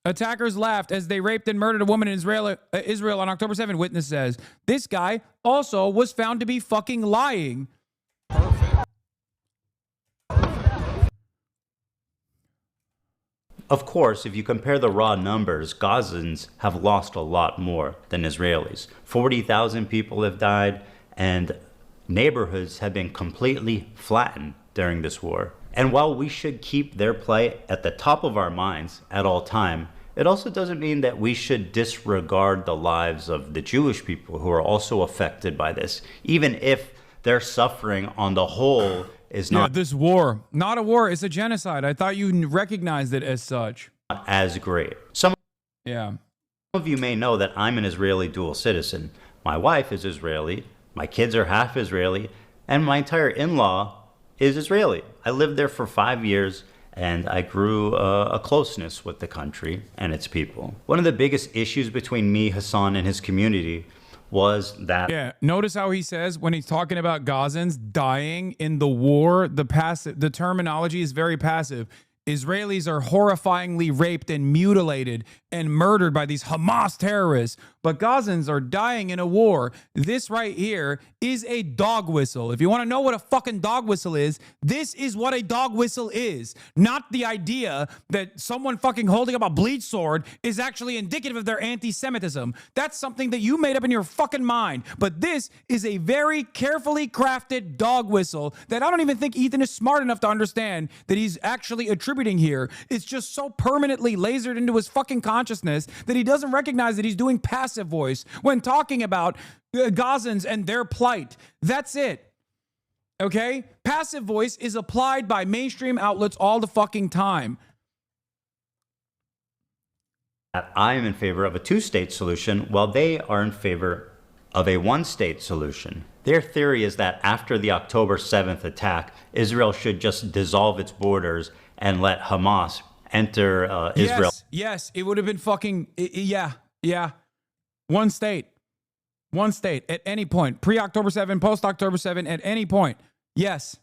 Attackers laughed as they raped and murdered a woman in Israel on October 7th, witness says. This guy also was found to be fucking lying. Of course, if you compare the raw numbers, Gazans have lost a lot more than Israelis. 40,000 people have died, and neighborhoods have been completely flattened during this war. And while we should keep their plight at the top of our minds at all time, it also doesn't mean that we should disregard the lives of the Jewish people who are also affected by this, even if their suffering on the whole is not this war, not a war, it's a genocide. I thought you recognized it as such. As great. Some of you may know that I'm an Israeli dual citizen. My wife is Israeli, my kids are half Israeli, and my entire in-law is Israeli. I lived there for 5 years, and I grew a closeness with the country and its people. One of the biggest issues between me, Hasan, and his community was that... Yeah, notice how he says when he's talking about Gazans dying in the war, the terminology is very passive. Israelis are horrifyingly raped and mutilated and murdered by these Hamas terrorists, but Gazans are dying in a war. This right here is a dog whistle. If you want to know what a fucking dog whistle is, this is what a dog whistle is. Not the idea that someone fucking holding up a bleach sword is actually indicative of their anti-Semitism. That's something that you made up in your fucking mind. But this is a very carefully crafted dog whistle that I don't even think Ethan is smart enough to understand that he's actually attributing here. It's just so permanently lasered into his fucking consciousness that he doesn't recognize that he's doing passive voice when talking about Gazans and their plight. That's it. Okay? Passive voice is applied by mainstream outlets all the fucking time. I am in favor of a two-state solution while they are in favor of a one-state solution. Their theory is that after the October 7th attack, Israel should just dissolve its borders and let Hamas enter Israel. Yes, it would have been fucking, yeah. One state at any point, pre-October 7, post-October 7, at any point. Yes.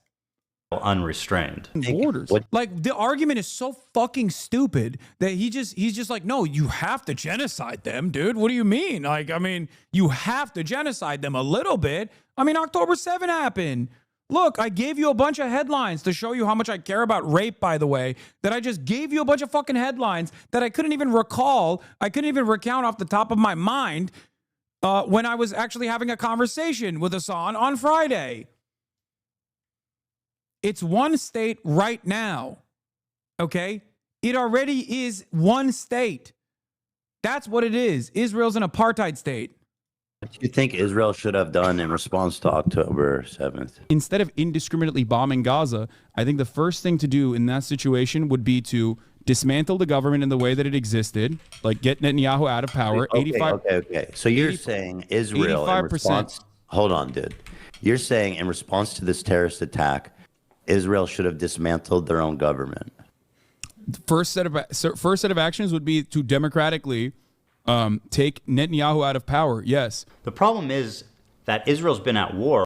Unrestrained. Borders. Like, the argument is so fucking stupid that he's just like, no, you have to genocide them, dude. What do you mean? Like, I mean, you have to genocide them a little bit. I mean, October 7 happened. Look, I gave you a bunch of headlines to show you how much I care about rape, by the way, that I just gave you a bunch of fucking headlines that I couldn't even recall. I couldn't even recount off the top of my mind when I was actually having a conversation with Hasan on Friday. It's one state right now, okay? It already is one state. That's what it is. Israel's an apartheid state. What do you think Israel should have done in response to October 7th? Instead of indiscriminately bombing Gaza, I think the first thing to do in that situation would be to dismantle the government in the way that it existed, like get Netanyahu out of power. Okay. So you're saying Israel in response... Hold on, dude. You're saying in response to this terrorist attack, Israel should have dismantled their own government. The first set of actions would be to democratically take Netanyahu out of power. Yes. The problem is that Israel's been at war.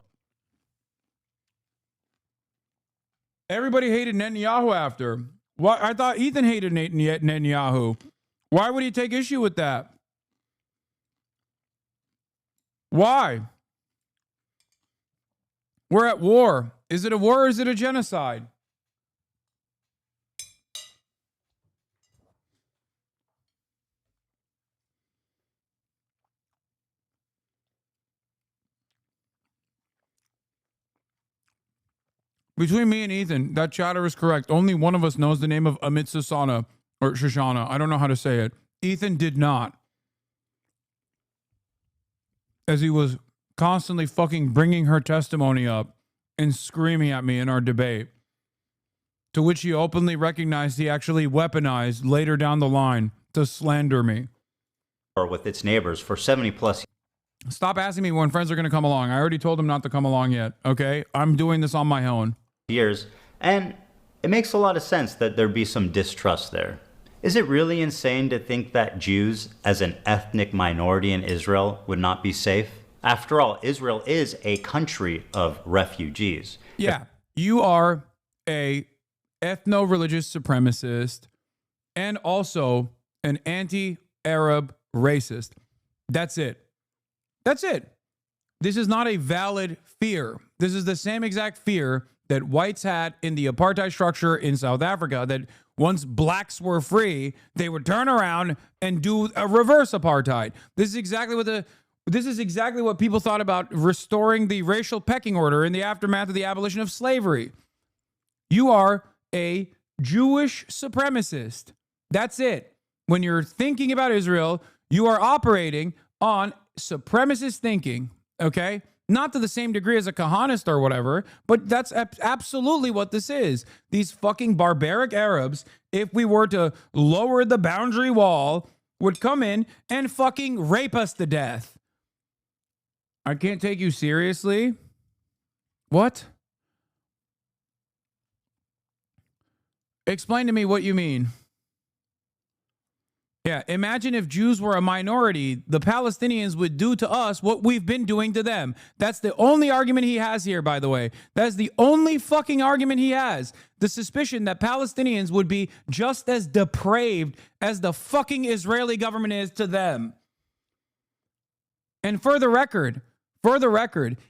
Everybody hated Netanyahu after. Why? I thought Ethan hated Netanyahu. Why would he take issue with that? Why? We're at war. Is it a war or is it a genocide? Between me and Ethan, that chatter is correct. Only one of us knows the name of Amit Sasana or Shoshana. I don't know how to say it. Ethan did not. As he was constantly fucking bringing her testimony up and screaming at me in our debate, to which he openly recognized he actually weaponized later down the line to slander me. Or with its neighbors for 70 plus years. Stop asking me when friends are going to come along. I already told them not to come along yet, okay? I'm doing this on my own. And it makes a lot of sense that there be some distrust there. Is it really insane to think that Jews as an ethnic minority in Israel would not be safe? After all, Israel is a country of refugees. Yeah, you are a ethno-religious supremacist and also an anti-Arab racist. That's it. That's it. This is not a valid fear. This is the same exact fear that whites had in the apartheid structure in South Africa, that once blacks were free, they would turn around and do a reverse apartheid. This is exactly what people thought about restoring the racial pecking order in the aftermath of the abolition of slavery. You are a Jewish supremacist. That's it. When you're thinking about Israel, you are operating on supremacist thinking, okay? Not to the same degree as a Kahanist or whatever, but that's absolutely what this is. These fucking barbaric Arabs, if we were to lower the boundary wall, would come in and fucking rape us to death. I can't take you seriously. What? Explain to me what you mean. Yeah, imagine if Jews were a minority, the Palestinians would do to us what we've been doing to them. That's the only argument he has here, by the way. That's the only fucking argument he has. The suspicion that Palestinians would be just as depraved as the fucking Israeli government is to them. And for the record,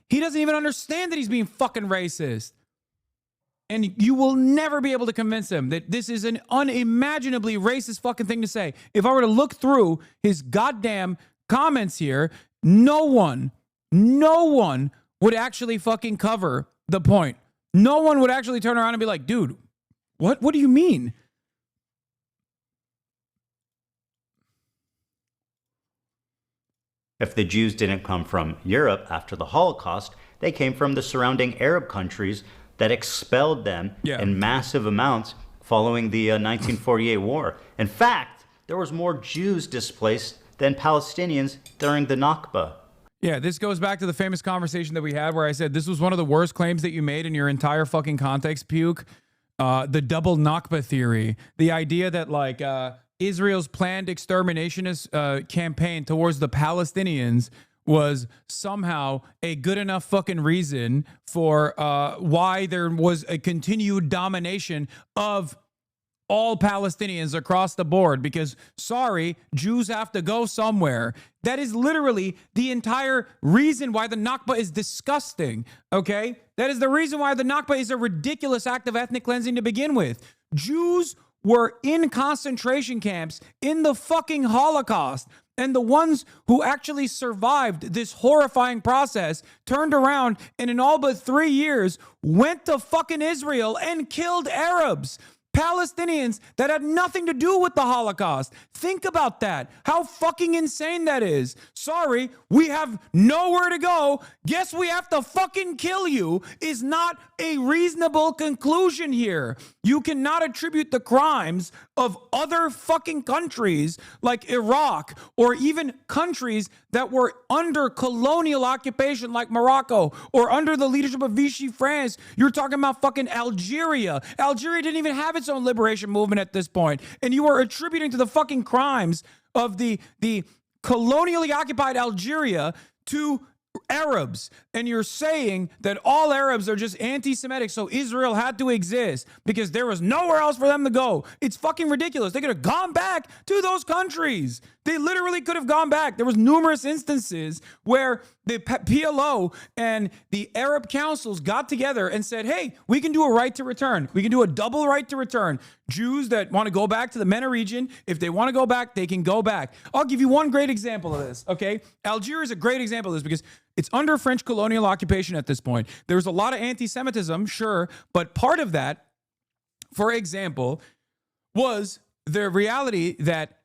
he doesn't even understand that he's being fucking racist. And you will never be able to convince him that this is an unimaginably racist fucking thing to say. If I were to look through his goddamn comments here, no one would actually fucking cover the point. No one would actually turn around and be like, dude, what do you mean? If the Jews didn't come from Europe after the Holocaust, they came from the surrounding Arab countries that expelled them in massive amounts following the 1948 war. In fact, there was more Jews displaced than Palestinians during the Nakba. Yeah, this goes back to the famous conversation that we had where I said this was one of the worst claims that you made in your entire fucking context, Puke. The double Nakba theory. The idea that like Israel's planned exterminationist campaign towards the Palestinians was somehow a good enough fucking reason for why there was a continued domination of all Palestinians across the board, because sorry, Jews have to go somewhere. That is literally the entire reason why the Nakba is disgusting, okay? That is the reason why the Nakba is a ridiculous act of ethnic cleansing to begin with. Jews were in concentration camps in the fucking Holocaust. And the ones who actually survived this horrifying process turned around and in all but 3 years went to fucking Israel and killed Arabs. Palestinians that had nothing to do with the Holocaust. Think about that. How fucking insane that is. Sorry, we have nowhere to go. Guess we have to fucking kill you is not a reasonable conclusion here. You cannot attribute the crimes of other fucking countries like Iraq or even countries that were under colonial occupation like Morocco or under the leadership of Vichy France. You're talking about fucking Algeria. Algeria didn't even have its own liberation movement at this point. And you are attributing to the fucking crimes of the colonially occupied Algeria to Arabs, and you're saying that all Arabs are just anti-Semitic, so Israel had to exist because there was nowhere else for them to go. It's fucking ridiculous. They could have gone back to those countries. They literally could have gone back. There was numerous instances where the PLO and the Arab councils got together and said, hey, we can do a right to return. We can do a double right to return. Jews that want to go back to the MENA region, if they want to go back, they can go back. I'll give you one great example of this, okay? Algeria is a great example of this because it's under French colonial occupation at this point. There's a lot of anti-Semitism, sure, but part of that, for example, was the reality that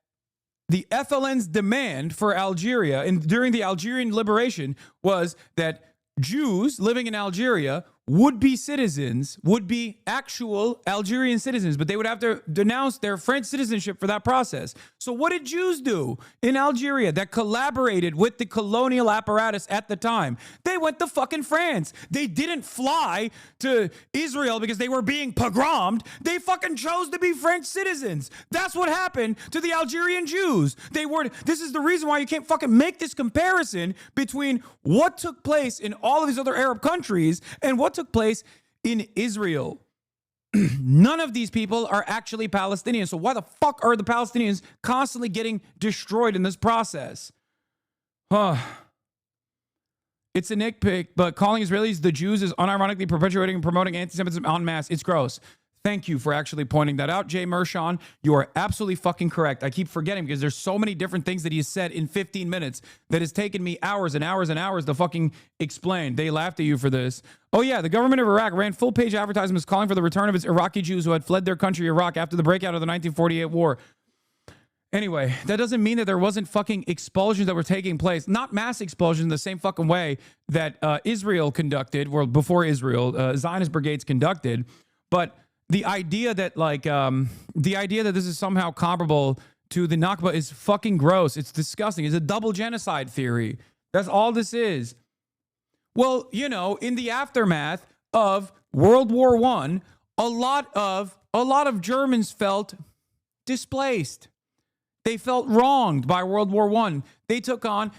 the FLN's demand for Algeria and during the Algerian liberation was that Jews living in Algeria would be citizens, would be actual Algerian citizens, but they would have to denounce their French citizenship for that process. So what did Jews do in Algeria that collaborated with the colonial apparatus at the time? They went to fucking France. They didn't fly to Israel because they were being pogromed. They fucking chose to be French citizens. That's what happened to the Algerian Jews. This is the reason why you can't fucking make this comparison between what took place in all of these other Arab countries and what took place in Israel. None of these people are actually Palestinians. So why the fuck are the Palestinians constantly getting destroyed in this process? It's a nitpick, but calling Israelis the Jews is unironically perpetuating and promoting anti-Semitism en masse. It's gross. Thank you for actually pointing that out, Jay Mershon. You are absolutely fucking correct. I keep forgetting because there's so many different things that he has said in 15 minutes that has taken me hours and hours and hours to fucking explain. They laughed at you for this. Oh yeah, the government of Iraq ran full-page advertisements calling for the return of its Iraqi Jews who had fled their country, Iraq, after the breakout of the 1948 war. Anyway, that doesn't mean that there wasn't fucking expulsions that were taking place. Not mass expulsions in the same fucking way that Israel conducted, or before Israel, Zionist brigades conducted, but the idea that this is somehow comparable to the Nakba is fucking gross. It's disgusting. It's a double genocide theory. That's all this is. Well, you know, in the aftermath of World War I, a lot of Germans felt displaced. They felt wronged by World War I. They took on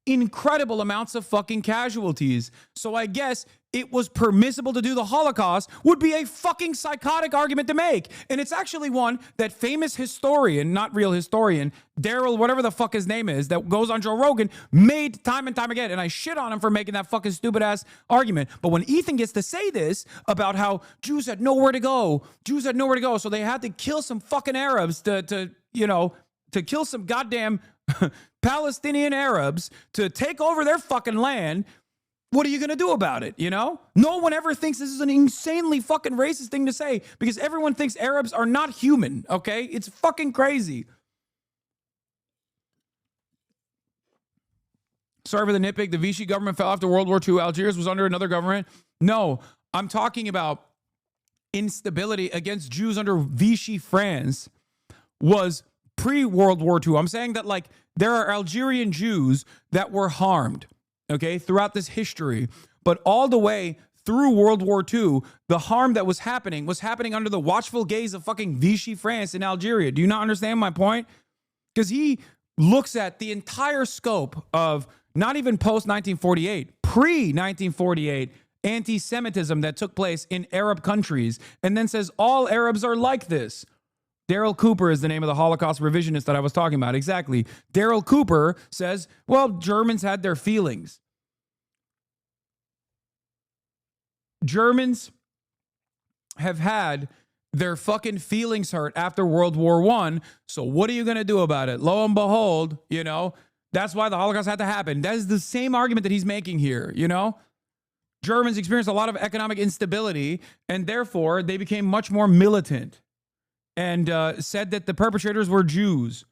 incredible amounts of fucking casualties. So I guess it was permissible to do the Holocaust would be a fucking psychotic argument to make. And it's actually one that famous historian, not real historian, Daryl, whatever the fuck his name is, that goes on Joe Rogan, made time and time again. And I shit on him for making that fucking stupid ass argument. But when Ethan gets to say this about how Jews had nowhere to go, so they had to kill some fucking Arabs to kill some goddamn Palestinian Arabs to take over their fucking land. What are you going to do about it? You know, no one ever thinks this is an insanely fucking racist thing to say because everyone thinks Arabs are not human. Okay. It's fucking crazy. Sorry for the nitpick. The Vichy government fell after World War II. Algiers was under another government. No, I'm talking about instability against Jews under Vichy France was pre-World War II. I'm saying that like there are Algerian Jews that were harmed, okay, throughout this history, but all the way through World War II, the harm that was happening under the watchful gaze of fucking Vichy France in Algeria. Do you not understand my point? Because he looks at the entire scope of not even post-1948, pre-1948 anti-Semitism that took place in Arab countries, and then says all Arabs are like this. Daryl Cooper is the name of the Holocaust revisionist that I was talking about. Exactly. Daryl Cooper says, well, Germans had their feelings. Germans have had their fucking feelings hurt after World War I. So what are you going to do about it? Lo and behold, you know, that's why the Holocaust had to happen. That is the same argument that he's making here, you know? Germans experienced a lot of economic instability, and therefore they became much more militant. And said that the perpetrators were Jews.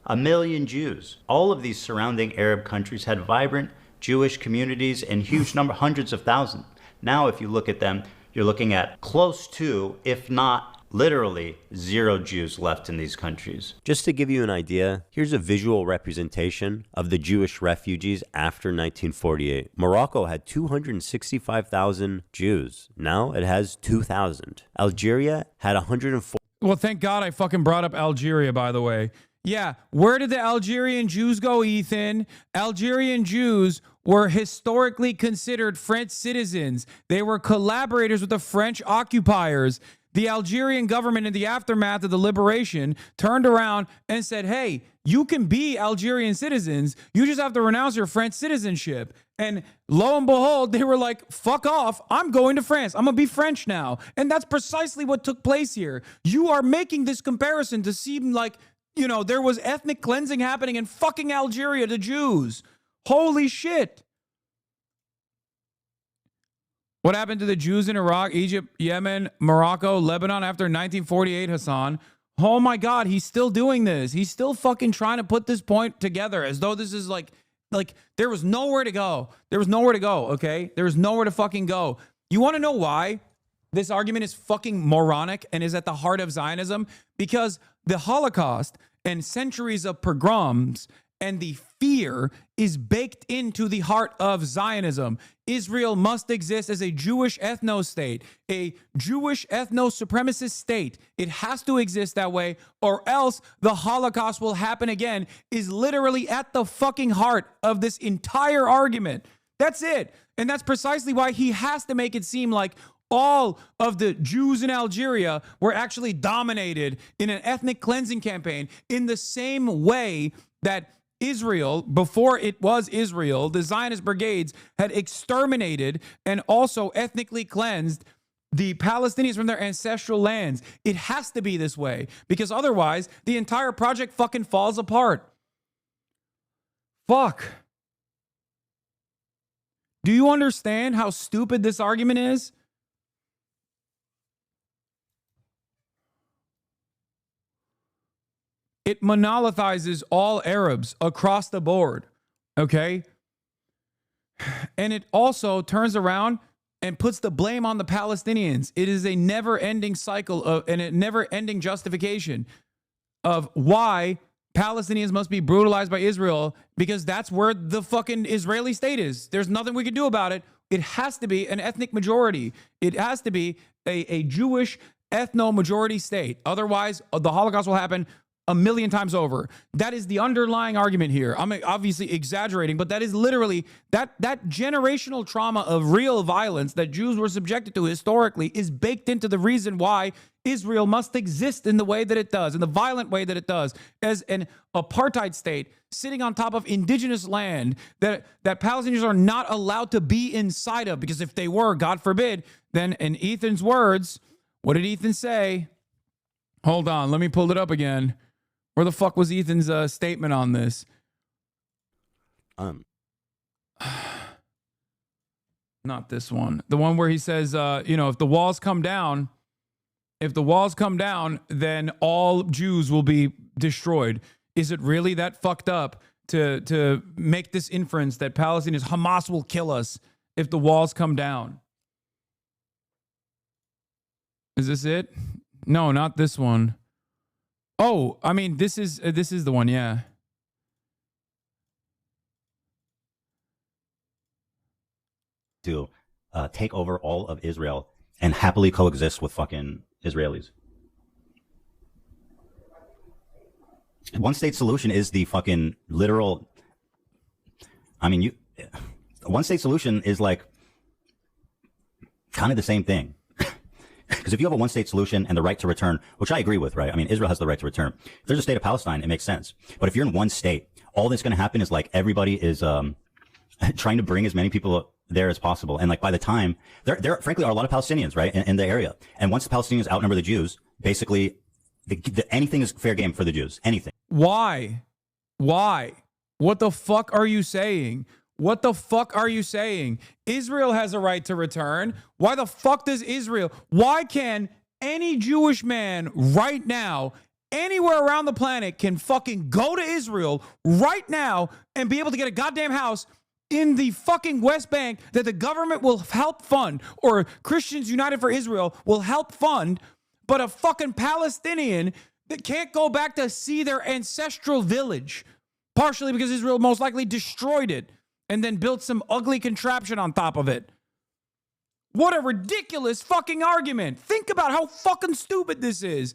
A million Jews. All of these surrounding Arab countries had vibrant Jewish communities in huge number, hundreds of thousands. Now, if you look at them, you're looking at close to, if not literally, 0 Jews left in these countries. Just to give you an idea, here's a visual representation of the Jewish refugees after 1948. Morocco had 265,000 Jews. Now it has 2,000. Algeria had 104. Well, thank God I fucking brought up Algeria, by the way. Yeah, where did the Algerian Jews go, Ethan? Algerian Jews were historically considered French citizens. They were collaborators with the French occupiers. The Algerian government, in the aftermath of the liberation, turned around and said, hey, you can be Algerian citizens. You just have to renounce your French citizenship. And lo and behold, they were like, fuck off. I'm going to France. I'm going to be French now. And that's precisely what took place here. You are making this comparison to seem like, you know, there was ethnic cleansing happening in fucking Algeria to Jews. Holy shit. What happened to the Jews in Iraq, Egypt, Yemen, Morocco, Lebanon after 1948, Hasan? Oh my God, he's still doing this. He's still fucking trying to put this point together as though this is like there was nowhere to go. There was nowhere to go, okay? There was nowhere to fucking go. You want to know why this argument is fucking moronic and is at the heart of Zionism? Because the Holocaust and centuries of pogroms And the fear is baked into the heart of Zionism. Israel must exist as a Jewish ethno-state, a Jewish ethno-supremacist state. It has to exist that way, or else the Holocaust will happen again, is literally at the fucking heart of this entire argument. That's it. And that's precisely why he has to make it seem like all of the Jews in Algeria were actually dominated in an ethnic cleansing campaign in the same way that Israel, before it was Israel, the Zionist brigades had exterminated and also ethnically cleansed the Palestinians from their ancestral lands. It has to be this way, because otherwise the entire project fucking falls apart. Fuck. Do you understand how stupid this argument is? It monolithizes all Arabs across the board, okay? And it also turns around and puts the blame on the Palestinians. It is a never-ending cycle and a never-ending justification of why Palestinians must be brutalized by Israel, because that's where the fucking Israeli state is. There's nothing we can do about it. It has to be an ethnic majority. It has to be a Jewish ethno-majority state. Otherwise, the Holocaust will happen a million times over. That is the underlying argument here. I'm obviously exaggerating, but that is literally that generational trauma of real violence that Jews were subjected to historically is baked into the reason why Israel must exist in the way that it does, in the violent way that it does, as an apartheid state sitting on top of indigenous land that Palestinians are not allowed to be inside of, because if they were, God forbid, then in Ethan's words, what did Ethan say? Hold on, let me pull it up again. Where the fuck was Ethan's statement on this? Not this one. The one where he says, if the walls come down, then all Jews will be destroyed. Is it really that fucked up to make this inference that Palestinians, Hamas will kill us if the walls come down? Is this it? No, not this one. Oh, I mean, this is the one, yeah. To take over all of Israel and happily coexist with fucking Israelis. One state solution is the fucking literal. I mean, one state solution is like kind of the same thing. Because if you have a one-state solution and the right to return, which I agree with, right? I mean, Israel has the right to return. If there's a state of Palestine, it makes sense. But if you're in one state, all that's going to happen is like everybody is trying to bring as many people there as possible. And like by the time, there frankly are a lot of Palestinians, right, in the area. And once the Palestinians outnumber the Jews, basically anything is fair game for the Jews. Anything. Why? What the fuck are you saying? What the fuck are you saying? Israel has a right to return. Why the fuck does Israel? Why can any Jewish man right now, anywhere around the planet, can fucking go to Israel right now and be able to get a goddamn house in the fucking West Bank that the government will help fund, or Christians United for Israel will help fund, but a fucking Palestinian that can't go back to see their ancestral village, partially because Israel most likely destroyed it and then built some ugly contraption on top of it. What a ridiculous fucking argument. Think about how fucking stupid this is.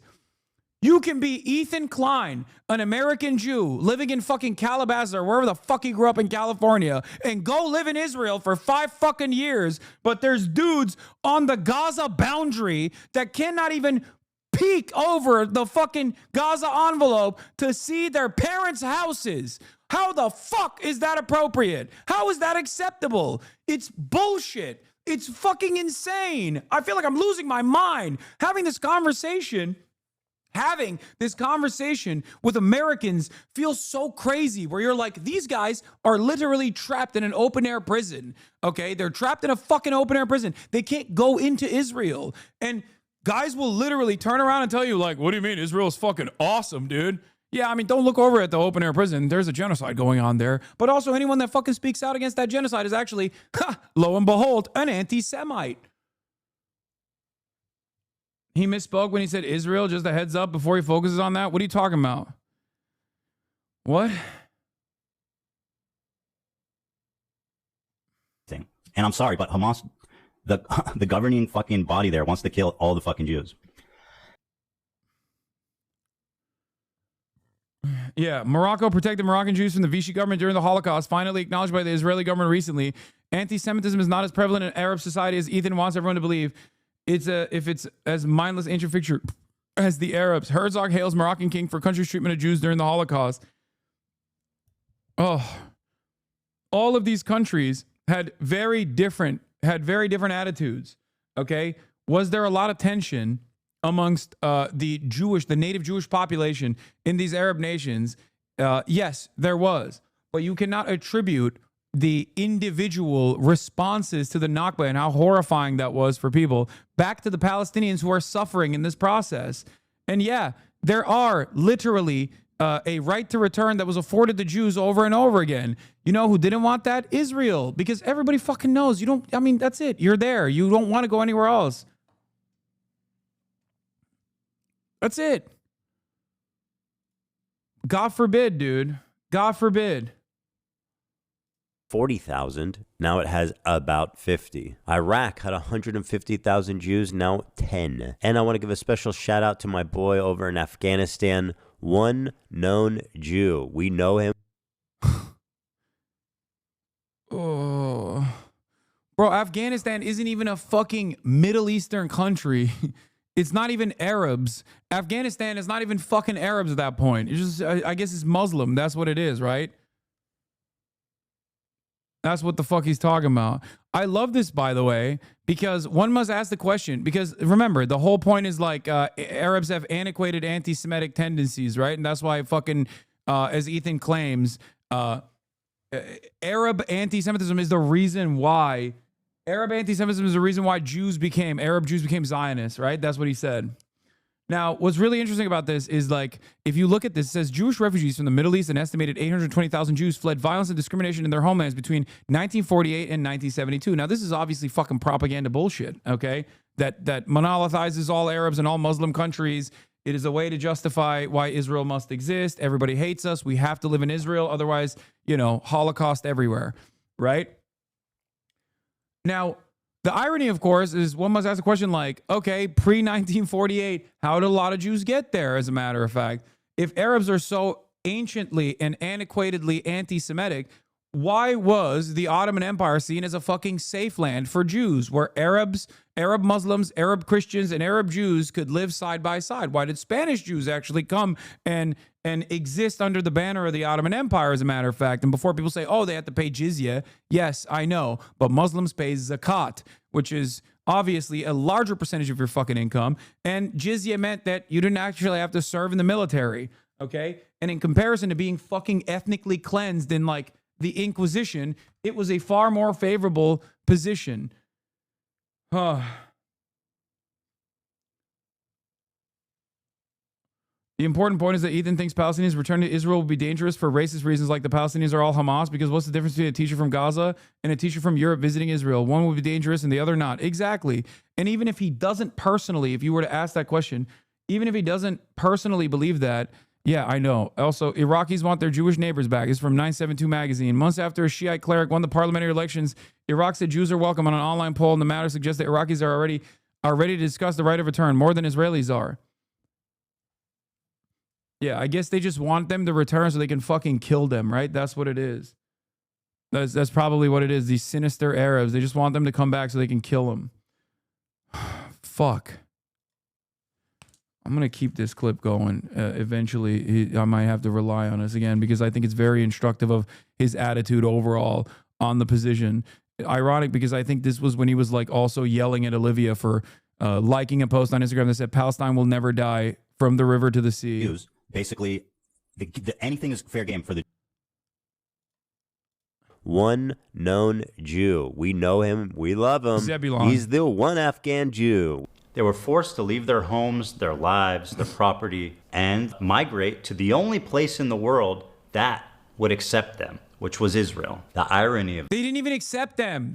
You can be Ethan Klein, an American Jew living in fucking Calabasas or wherever the fuck he grew up in California, and go live in Israel for 5 fucking years, but there's dudes on the Gaza boundary that cannot even peek over the fucking Gaza envelope to see their parents' houses. How the fuck is that appropriate? How is that acceptable? It's bullshit. It's fucking insane. I feel like I'm losing my mind having this conversation. Having this conversation with Americans feels so crazy, where you're like, these guys are literally trapped in an open air prison. Okay, they're trapped in a fucking open air prison. They can't go into Israel. And guys will literally turn around and tell you, like, what do you mean? Israel's fucking awesome, dude. Yeah, I mean, don't look over at the open air prison. There's a genocide going on there. But also anyone that fucking speaks out against that genocide is actually, lo and behold, an anti-Semite. He misspoke when he said Israel, just a heads up before he focuses on that. What are you talking about? What? thing. And I'm sorry, but Hamas, the governing fucking body there wants to kill all the fucking Jews. Yeah, Morocco protected Moroccan Jews from the Vichy government during the Holocaust, finally acknowledged by the Israeli government recently. Anti-Semitism is not as prevalent in Arab society as Ethan wants everyone to believe. If it's as mindless ancient figure as the Arabs. Herzog hails Moroccan king for country's treatment of Jews during the Holocaust. Oh, all of these countries had very different attitudes. Okay, was there a lot of tension amongst the native Jewish population in these Arab nations? Yes, there was. But you cannot attribute the individual responses to the Nakba and how horrifying that was for people back to the Palestinians who are suffering in this process. And yeah, there are literally a right to return that was afforded to Jews over and over again. You know who didn't want that? Israel. Because everybody fucking knows that's it. You're there. You don't want to go anywhere else. That's it. God forbid, dude. God forbid. 40,000. Now it has about 50. Iraq had 150,000 Jews, now 10. And I want to give a special shout out to my boy over in Afghanistan, one known Jew. We know him. Oh. Bro, Afghanistan isn't even a fucking Middle Eastern country. It's not even Arabs. Afghanistan is not even fucking Arabs at that point. It's just, I guess it's Muslim. That's what it is, right? That's what the fuck he's talking about. I love this, by the way, because one must ask the question, because remember, the whole point is like Arabs have antiquated anti-Semitic tendencies, right? And that's why fucking, as Ethan claims, Arab anti-Semitism is the reason why Arab Jews became Zionists, right? That's what he said. Now, what's really interesting about this is, like, if you look at this, it says Jewish refugees from the Middle East, an estimated 820,000 Jews fled violence and discrimination in their homelands between 1948 and 1972. Now, this is obviously fucking propaganda bullshit, okay? That monolithizes all Arabs and all Muslim countries. It is a way to justify why Israel must exist. Everybody hates us. We have to live in Israel. Otherwise, Holocaust everywhere, right? Now, the irony, of course, is one must ask the question like, okay, pre-1948, how did a lot of Jews get there, as a matter of fact? If Arabs are so anciently and antiquatedly anti-Semitic, why was the Ottoman Empire seen as a fucking safe land for Jews, where Arabs, Arab Muslims, Arab Christians, and Arab Jews could live side by side? Why did Spanish Jews actually come and exist under the banner of the Ottoman Empire, as a matter of fact? And before people say, oh, they have to pay jizya, yes, I know, but Muslims pay zakat, which is obviously a larger percentage of your fucking income, and jizya meant that you didn't actually have to serve in the military, okay? And in comparison to being fucking ethnically cleansed in, like, the Inquisition, it was a far more favorable position. The important point is that Ethan thinks Palestinians returning to Israel will be dangerous for racist reasons, like the Palestinians are all Hamas, because what's the difference between a teacher from Gaza and a teacher from Europe visiting Israel? One will be dangerous and the other not. Exactly. And even if he doesn't personally, if you were to ask that question, even if he doesn't personally believe that, yeah, I know. Also, Iraqis want their Jewish neighbors back. It's from 972 magazine. Months after a Shiite cleric won the parliamentary elections, Iraq said Jews are welcome on an online poll, and the matter suggests that Iraqis are ready to discuss the right of return more than Israelis are. Yeah, I guess they just want them to return so they can fucking kill them, right? That's what it is. That's probably what it is. These sinister Arabs, they just want them to come back so they can kill them. Fuck. I'm going to keep this clip going. Eventually, I might have to rely on us again, because I think it's very instructive of his attitude overall on the position. Ironic, because I think this was when he was like also yelling at Olivia for liking a post on Instagram that said Palestine will never die from the river to the sea. Basically, anything is fair game for the One known Jew. We know him. We love him. Zebulon. He's the one Afghan Jew. They were forced to leave their homes, their lives, their property, and migrate to the only place in the world that would accept them, which was Israel. The irony of They didn't even accept them.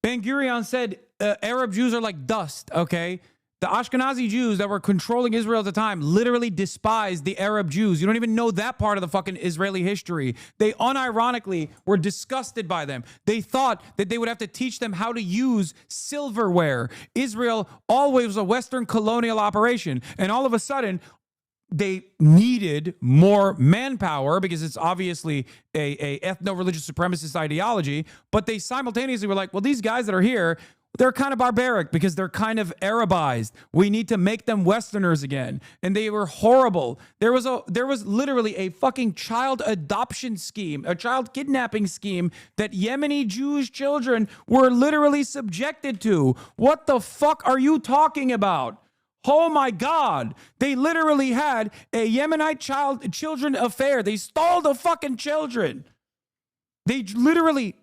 Ben Gurion said Arab Jews are like dust, okay? The Ashkenazi Jews that were controlling Israel at the time literally despised the Arab Jews. You don't even know that part of the fucking Israeli history. They unironically were disgusted by them. They thought that they would have to teach them how to use silverware. Israel always was a Western colonial operation. And all of a sudden, they needed more manpower because it's obviously a ethno-religious supremacist ideology. But they simultaneously were like, well, these guys that are here, they're kind of barbaric because they're kind of Arabized. We need to make them Westerners again. And they were horrible. There was literally a fucking child adoption scheme, a child kidnapping scheme that Yemeni Jewish children were literally subjected to. What the fuck are you talking about? Oh my God. They literally had a Yemenite children affair. They stole the fucking children. They literally...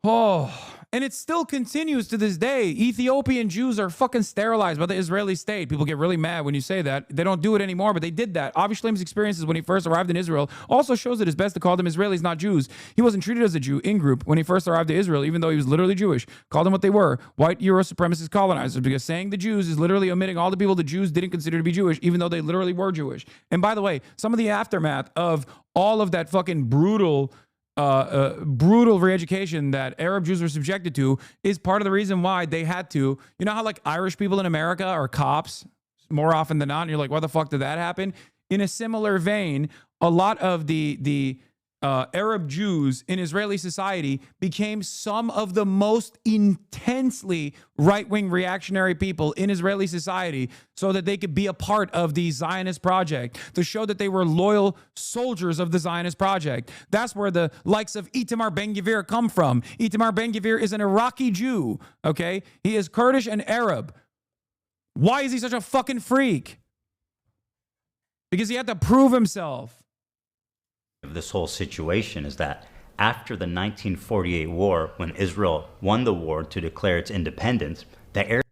Oh, and it still continues to this day. Ethiopian Jews are fucking sterilized by the Israeli state. People get really mad when you say that. They don't do it anymore, but they did that. Avi Shleim's experiences when he first arrived in Israel also shows it is best to call them Israelis, not Jews. He wasn't treated as a Jew in group when he first arrived to Israel, even though he was literally Jewish. Called them what they were, white Euro supremacist colonizers, because saying the Jews is literally omitting all the people the Jews didn't consider to be Jewish, even though they literally were Jewish. And by the way, some of the aftermath of all of that fucking brutal re-education that Arab Jews were subjected to is part of the reason why they had to, you know how like Irish people in America are cops more often than not, and you're like, why the fuck did that happen? In a similar vein, a lot of the Arab Jews in Israeli society became some of the most intensely right-wing reactionary people in Israeli society so that they could be a part of the Zionist project, to show that they were loyal soldiers of the Zionist project. That's where the likes of Itamar Ben-Gvir come from. Itamar Ben-Gvir is an Iraqi Jew, okay? He is Kurdish and Arab. Why is he such a fucking freak? Because he had to prove himself. Of this whole situation is that after the 1948 war, when Israel won the war to declare its independence, the Arab...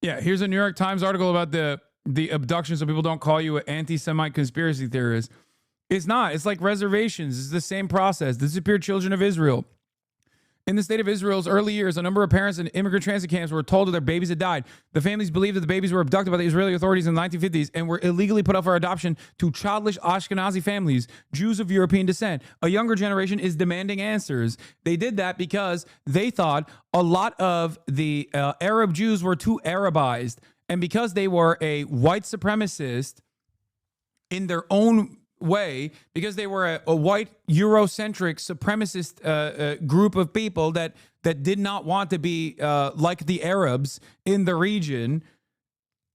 Yeah, here's a New York Times article about the abduction, so people don't call you an anti-Semite conspiracy theorist. It's not. It's like reservations. It's the same process. The disappeared children of Israel. In the state of Israel's early years, a number of parents in immigrant transit camps were told that their babies had died. The families believed that the babies were abducted by the Israeli authorities in the 1950s and were illegally put up for adoption to childless Ashkenazi families, Jews of European descent. A younger generation is demanding answers. They did that because they thought a lot of the Arab Jews were too Arabized. And because they were a white supremacist in their own way, because they were a white Eurocentric supremacist group of people that did not want to be like the Arabs in the region,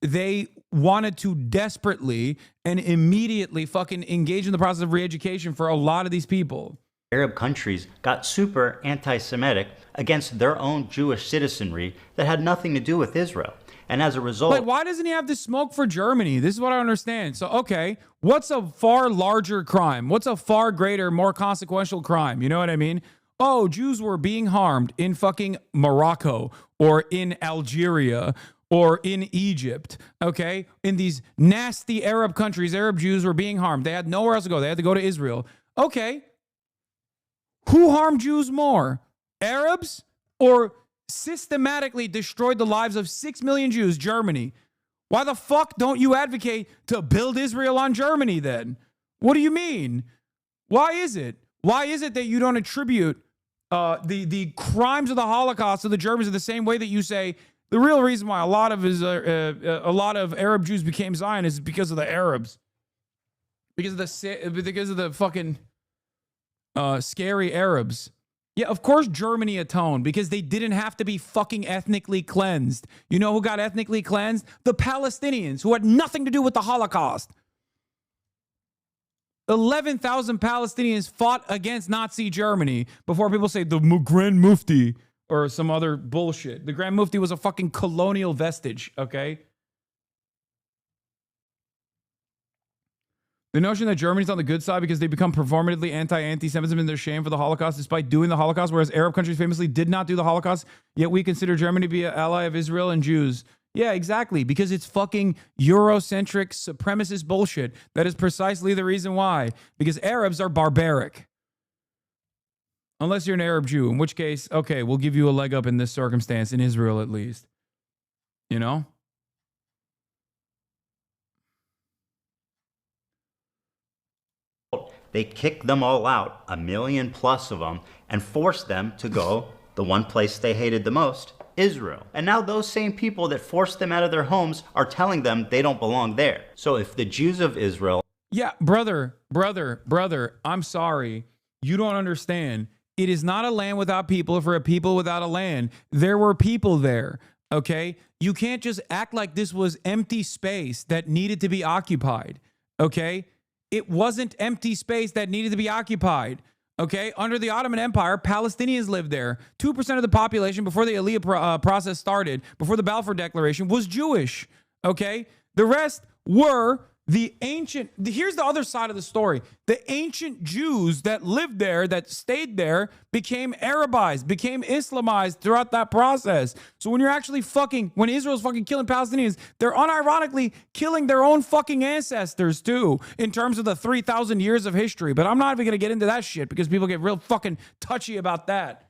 they wanted to desperately and immediately fucking engage in the process of re-education for a lot of these people. Arab countries got super anti-Semitic against their own Jewish citizenry that had nothing to do with Israel. And as a result... But why doesn't he have this smoke for Germany? This is what I understand. So, okay, what's a far larger crime? What's a far greater, more consequential crime? You know what I mean? Oh, Jews were being harmed in fucking Morocco or in Algeria or in Egypt, okay? In these nasty Arab countries, Arab Jews were being harmed. They had nowhere else to go. They had to go to Israel. Okay. Who harmed Jews more? Arabs or systematically destroyed the lives of 6 million Jews, Germany? Why the fuck don't you advocate to build Israel on Germany then? What do you mean? Why is it? Why is it that you don't attribute the crimes of the Holocaust to the Germans in the same way that you say the real reason why a lot of Arab Jews became Zionists is because of the Arabs, because of the fucking scary Arabs? Yeah, of course Germany atoned because they didn't have to be fucking ethnically cleansed. You know who got ethnically cleansed? The Palestinians, who had nothing to do with the Holocaust. 11,000 Palestinians fought against Nazi Germany before people say the Grand Mufti or some other bullshit. The Grand Mufti was a fucking colonial vestige, okay? The notion that Germany's on the good side because they become performatively anti-Semitism and they're shamed for the Holocaust despite doing the Holocaust, whereas Arab countries famously did not do the Holocaust, yet we consider Germany to be an ally of Israel and Jews. Yeah, exactly, because it's fucking Eurocentric supremacist bullshit. That is precisely the reason why. Because Arabs are barbaric. Unless you're an Arab Jew, in which case, okay, we'll give you a leg up in this circumstance, in Israel at least. You know? They kicked them all out, 1 million plus of them, and forced them to go the one place they hated the most, Israel. And now those same people that forced them out of their homes are telling them they don't belong there. So if the Jews of Israel... Yeah, brother, I'm sorry. You don't understand. It is not a land without people for a people without a land. There were people there, okay? You can't just act like this was empty space that needed to be occupied, okay? It wasn't empty space that needed to be occupied, okay? Under the Ottoman Empire, Palestinians lived there. 2% of the population before the Aliyah process started, before the Balfour Declaration, was Jewish, okay? The rest were the ancient, here's the other side of the story. The ancient Jews that lived there, that stayed there, became Arabized, became Islamized throughout that process. So when you're actually when Israel's fucking killing Palestinians, they're unironically killing their own fucking ancestors too, in terms of the 3,000 years of history. But I'm not even gonna get into that shit because people get real fucking touchy about that.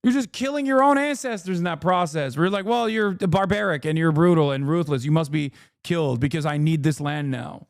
You're just killing your own ancestors in that process. We're like, well, you're barbaric and you're brutal and ruthless. You must be killed because I need this land now.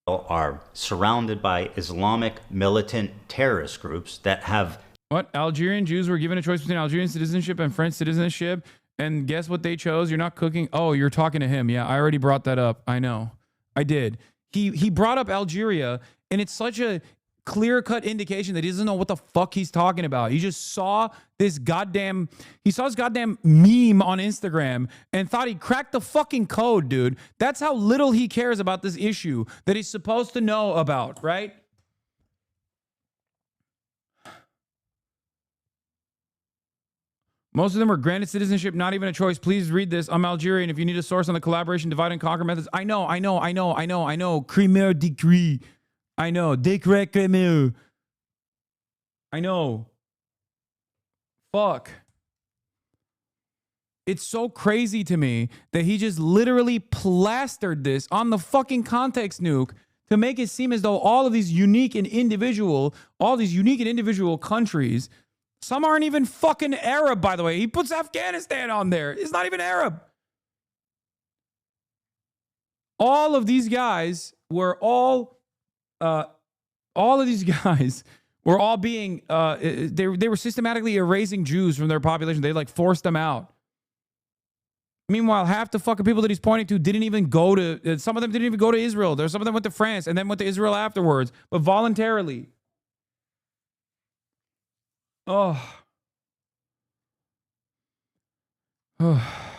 Are surrounded by Islamic militant terrorist groups that have... What? Algerian Jews were given a choice between Algerian citizenship and French citizenship. And guess what they chose? You're not cooking. Oh, you're talking to him. Yeah, I already brought that up. I know. I did. He brought up Algeria, and it's such a clear-cut indication that he doesn't know what the fuck he's talking about. He just saw this goddamn meme on Instagram and thought he cracked the fucking code, dude. That's how little he cares about this issue that he's supposed to know about, right? Most of them are granted citizenship, not even a choice. Please read this. I'm Algerian. If you need a source on the collaboration, divide and conquer methods. I know. Cremer decree. I know. Decret Cremer. I know. Fuck. It's so crazy to me that he just literally plastered this on the fucking context nuke to make it seem as though all these unique and individual countries, some aren't even fucking Arab, by the way. He puts Afghanistan on there. It's not even Arab. All of these guys were being, they were systematically erasing Jews from their population. They like forced them out. Meanwhile, half the fucking people that he's pointing to didn't even go to, some of them didn't even go to Israel. Some of them went to France and then went to Israel afterwards, but voluntarily.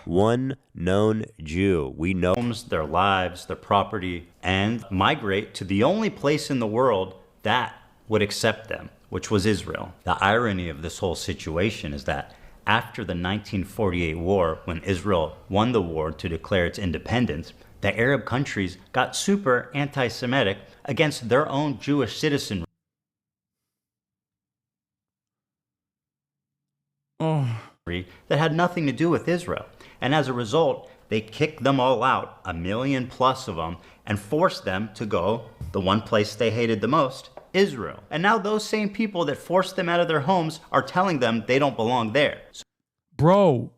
One known Jew we know, their lives, their property, and migrate to the only place in the world that would accept them, which was Israel. The irony of this whole situation is that after the 1948 war, when Israel won the war to declare its independence, the Arab countries got super anti-Semitic against their own Jewish citizenry. That had nothing to do with Israel. And as a result, they kicked them all out, 1 million plus of them, and forced them to go the one place they hated the most, Israel. And now those same people that forced them out of their homes are telling them they don't belong there. Bro,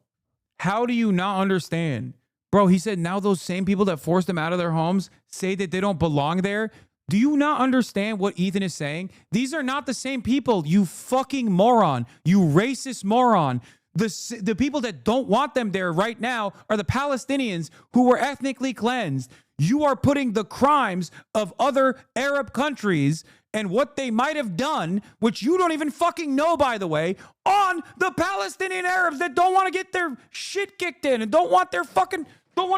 how do you not understand? Bro, he said now those same people that forced them out of their homes say that they don't belong there. Do you not understand what Ethan is saying? These are not the same people, you fucking moron, you racist moron. The people that don't want them there right now are the Palestinians who were ethnically cleansed. You are putting the crimes of other Arab countries and what they might have done, which you don't even fucking know, by the way, on the Palestinian Arabs that don't want to get their shit kicked in and don't want to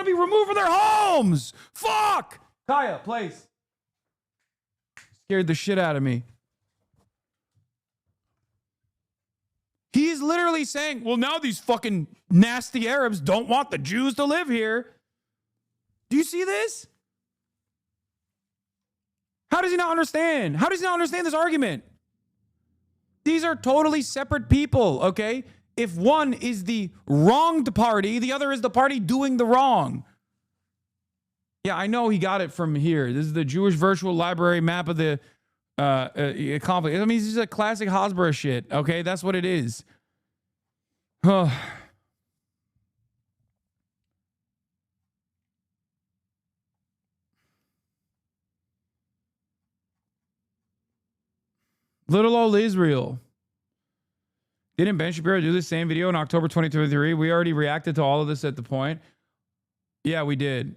be removed from their homes. Fuck! Kaya, please. Scared the shit out of me. He's literally saying, well, now these fucking nasty Arabs don't want the Jews to live here. Do you see this? How does he not understand? How does he not understand this argument? These are totally separate people, okay? If one is the wronged party, the other is the party doing the wrong. Yeah, I know he got it from here. This is the Jewish Virtual Library map of the conflict. I mean, this is a classic Hasbro shit, okay? That's what it is. Little old Israel. Didn't Ben Shapiro do the same video in October 2023? We already reacted to all of this at the point. Yeah, we did.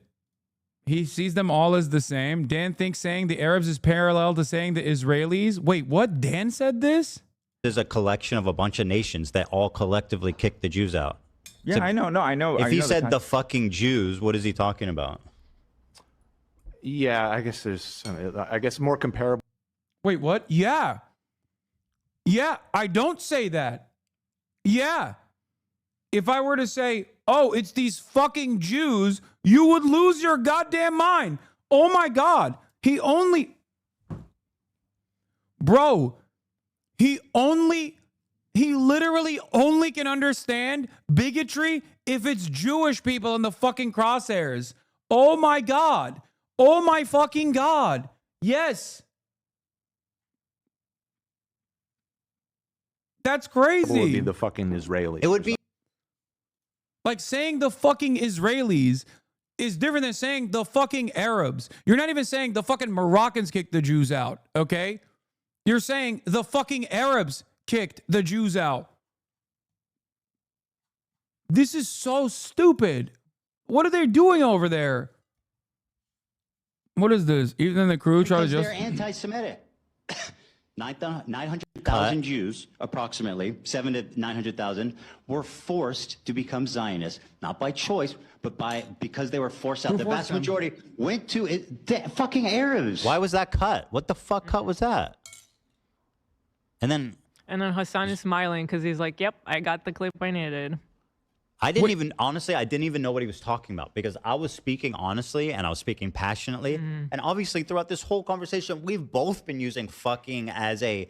He sees them all as the same. Dan thinks saying the Arabs is parallel to saying the Israelis. Wait, what? Dan said this? There's a collection of a bunch of nations that all collectively kicked the Jews out. Yeah, I know. No, I know. If I he know said the fucking Jews, what is he talking about? Yeah, I guess there's, I guess more comparable. Wait, what? Yeah. Yeah, I don't say that. Yeah. If I were to say, oh, it's these fucking Jews, you would lose your goddamn mind. Oh my God. Bro, he literally only can understand bigotry if it's Jewish people in the fucking crosshairs. Oh my God. Oh my fucking God. Yes. That's crazy. It would be the fucking Israelis. It would be like saying the fucking Israelis is different than saying the fucking Arabs. You're not even saying the fucking Moroccans kicked the Jews out, okay? You're saying the fucking Arabs kicked the Jews out. This is so stupid. What are they doing over there? What is this? Even the crew try to just... They're anti-Semitic. 900,000 Jews, approximately 700 to 900,000, were forced to become Zionists, not by choice, but because they were forced out. The vast majority went to the fucking Arabs. Why was that cut? What the fuck cut was that? And then Hasan is smiling because he's like, "Yep, I got the clip I needed." I didn't even know what he was talking about because I was speaking honestly and I was speaking passionately. And obviously throughout this whole conversation, we've both been using fucking as a,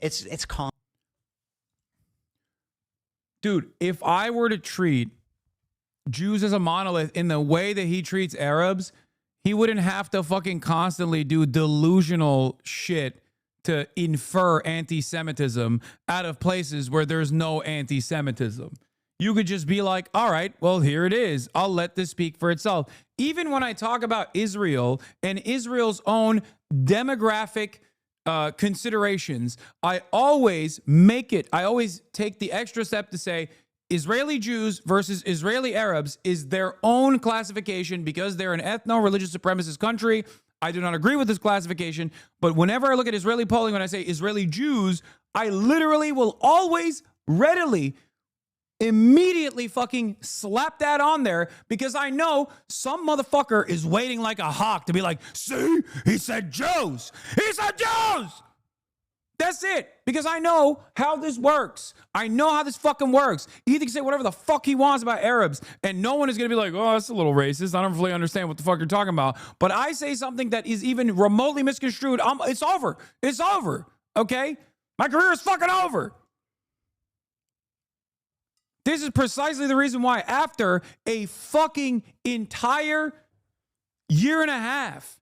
it's calm. Dude, if I were to treat Jews as a monolith in the way that he treats Arabs, he wouldn't have to fucking constantly do delusional shit to infer anti-Semitism out of places where there's no anti-Semitism. You could just be like, all right, well, here it is. I'll let this speak for itself. Even when I talk about Israel and Israel's own demographic considerations, I always take the extra step to say Israeli Jews versus Israeli Arabs is their own classification because they're an ethno-religious supremacist country. I do not agree with this classification, but whenever I look at Israeli polling, when I say Israeli Jews, I literally will always readily, immediately fucking slap that on there because I know some motherfucker is waiting like a hawk to be like, see, he said Jews. He said Jews. That's it. Because I know how this works. I know how this fucking works. He can say whatever the fuck he wants about Arabs, and no one is going to be like, oh, that's a little racist. I don't really understand what the fuck you're talking about. But I say something that is even remotely misconstrued. It's over. It's over. Okay? My career is fucking over. This is precisely the reason why after a fucking entire year and a half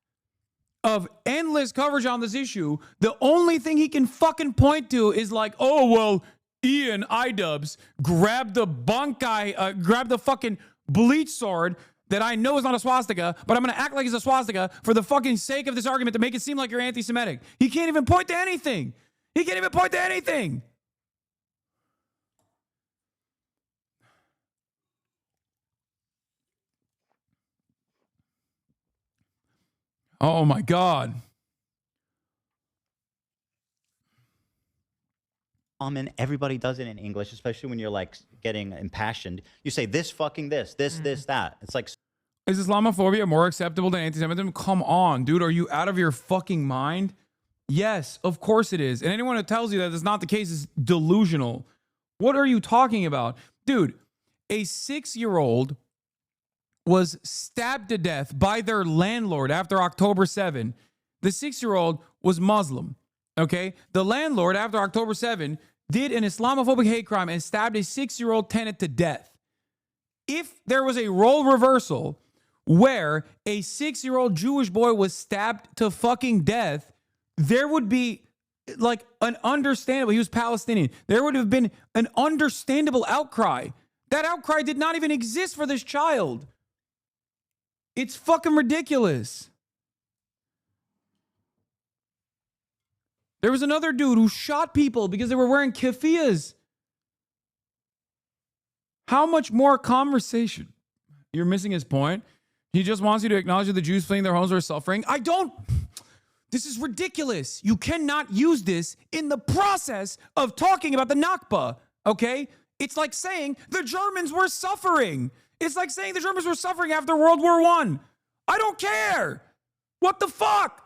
of endless coverage on this issue, the only thing he can fucking point to is like, oh, well, Ian Idubbbs grabbed the fucking bleach sword that I know is not a swastika, but I'm going to act like it's a swastika for the fucking sake of this argument to make it seem like you're anti-Semitic. He can't even point to anything. He can't even point to anything. Oh my God. And everybody does it in English, especially when you're like getting impassioned. You say this fucking this, that. It's like, is Islamophobia more acceptable than anti-Semitism? Come on, dude. Are you out of your fucking mind? Yes, of course it is. And anyone who tells you that is not the case is delusional. What are you talking about? Dude, a 6-year-old was stabbed to death by their landlord after October 7. The 6-year-old was Muslim, okay? The landlord after October 7 did an Islamophobic hate crime and stabbed a 6-year-old tenant to death. If there was a role reversal where a 6-year-old Jewish boy was stabbed to fucking death, there would be like an understandable, he was Palestinian. There would have been an understandable outcry. That outcry did not even exist for this child. It's fucking ridiculous. There was another dude who shot people because they were wearing keffiyehs. How much more conversation? You're missing his point. He just wants you to acknowledge that the Jews fleeing their homes are suffering. I don't. This is ridiculous. You cannot use this in the process of talking about the Nakba, okay? It's like saying the Germans were suffering. It's like saying the Germans were suffering after World War I. I don't care. What the fuck?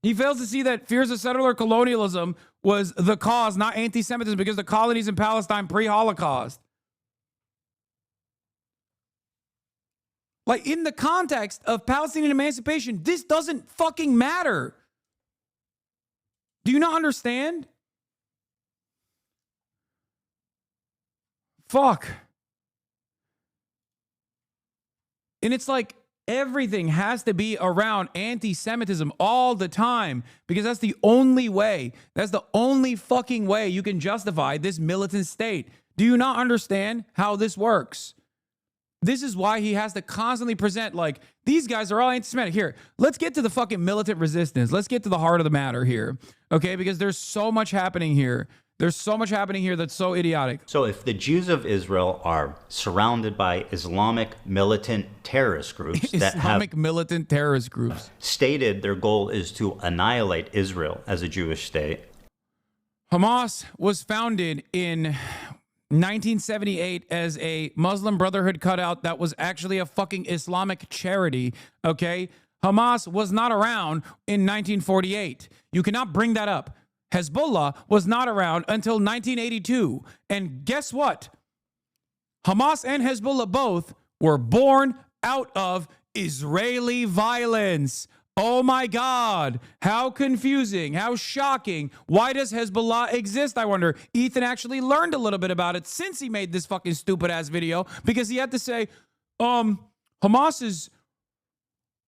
He fails to see that fears of settler colonialism was the cause, not anti-Semitism, because the colonies in Palestine pre-Holocaust. Like, in the context of Palestinian emancipation, this doesn't fucking matter. Do you not understand? Fuck. And it's like everything has to be around anti-Semitism all the time because that's the only way. That's the only fucking way you can justify this militant state. Do you not understand how this works? This is why he has to constantly present like, these guys are all anti-Semitic. Here, let's get to the fucking militant resistance. Let's get to the heart of the matter here, okay? Because there's so much happening here. There's so much happening here that's so idiotic. So if the Jews of Israel are surrounded by Islamic militant terrorist groups that Islamic have militant terrorist groups stated their goal is to annihilate Israel as a Jewish state. Hamas was founded in 1978 as a Muslim Brotherhood cutout that was actually a fucking Islamic charity, okay? Hamas was not around in 1948. You cannot bring that up. Hezbollah was not around until 1982. And guess what? Hamas and Hezbollah both were born out of Israeli violence. Oh my God. How confusing. How shocking. Why does Hezbollah exist, I wonder? Ethan actually learned a little bit about it since he made this fucking stupid ass video because he had to say, Hamas's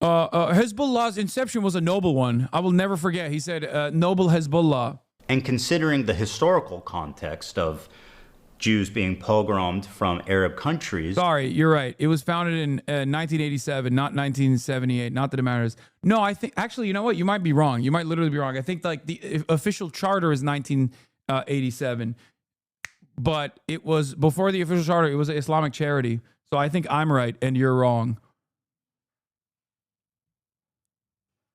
Hezbollah's inception was a noble one. I will never forget. He said, noble Hezbollah. And considering the historical context of Jews being pogromed from Arab countries. Sorry, you're right. It was founded in 1987, not 1978. Not that it matters. No, I think, actually, you know what? You might be wrong. You might literally be wrong. I think like the official charter is 1987. But it was, before the official charter, it was an Islamic charity. So I think I'm right and you're wrong.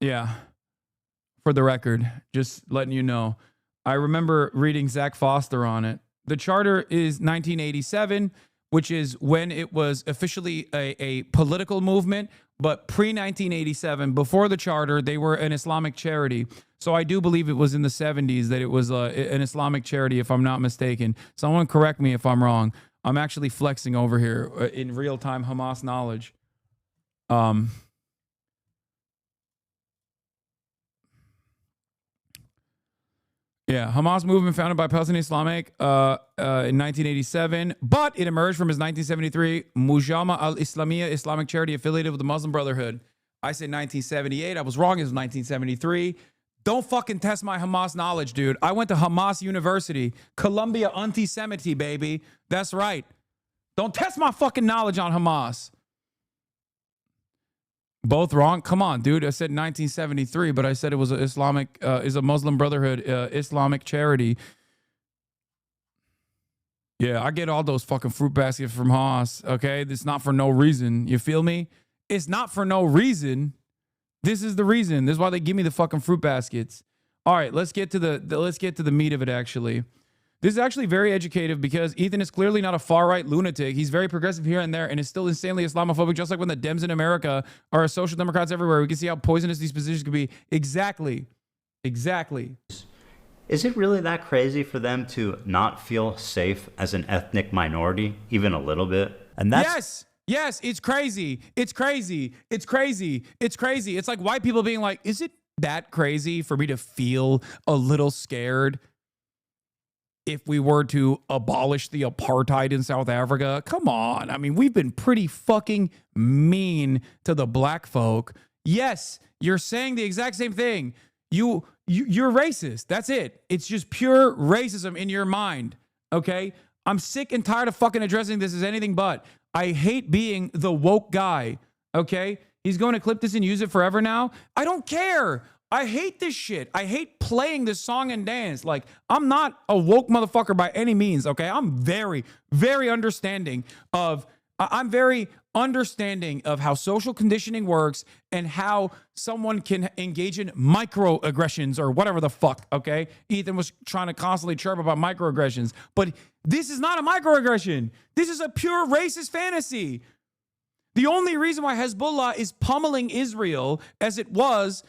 Yeah. For the record, just letting you know. I remember reading Zach Foster on it. The charter is 1987, which is when it was officially a political movement, but pre-1987, before the charter, they were an Islamic charity. So I do believe it was in the 70s that it was an Islamic charity, if I'm not mistaken. Someone correct me if I'm wrong. I'm actually flexing over here in real-time Hamas knowledge. Yeah, Hamas movement founded by Palestinian Islamic in 1987, but it emerged from his 1973 Mujama al-Islamiyya Islamic charity affiliated with the Muslim Brotherhood. I said 1978. I was wrong. It was 1973. Don't fucking test my Hamas knowledge, dude. I went to Hamas University, Columbia anti-Semite, baby. That's right. Don't test my fucking knowledge on Hamas. Both wrong? Come on, dude. I said 1973, but I said it was an Islamic, is a Muslim Brotherhood Islamic charity. Yeah, I get all those fucking fruit baskets from Haas, okay? It's not for no reason. You feel me? It's not for no reason. This is the reason. This is why they give me the fucking fruit baskets. All right, let's get to the meat of it, actually. This is actually very educative because Ethan is clearly not a far-right lunatic. He's very progressive here and there and is still insanely Islamophobic, just like when the Dems in America are social democrats everywhere. We can see how poisonous these positions could be. Exactly. Exactly. Is it really that crazy for them to not feel safe as an ethnic minority, even a little bit? And that's... Yes, it's crazy. It's crazy. It's crazy. It's crazy. It's like white people being like, is it that crazy for me to feel a little scared if we were to abolish the apartheid in South Africa? Come on. I mean, we've been pretty fucking mean to the black folk. Yes, you're saying the exact same thing. you're racist. That's it. It's just pure racism in your mind. Okay. I'm sick and tired of fucking addressing this as anything but. I hate being the woke guy. Okay. He's going to clip this and use it forever now. I don't care. I hate this shit. I hate playing this song and dance. Like, I'm not a woke motherfucker by any means. Okay. I'm very, very understanding of how social conditioning works and how someone can engage in microaggressions or whatever the fuck, okay? Ethan was trying to constantly chirp about microaggressions, but this is not a microaggression. This is a pure racist fantasy. The only reason why Hezbollah is pummeling Israel as it was,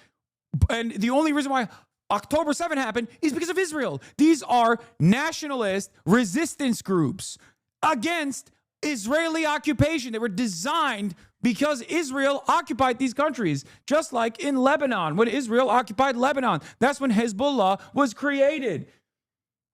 and the only reason why October 7 happened is because of Israel. These are nationalist resistance groups against Israeli occupation. They were designed because Israel occupied these countries, just like in Lebanon. When Israel occupied Lebanon, that's when Hezbollah was created.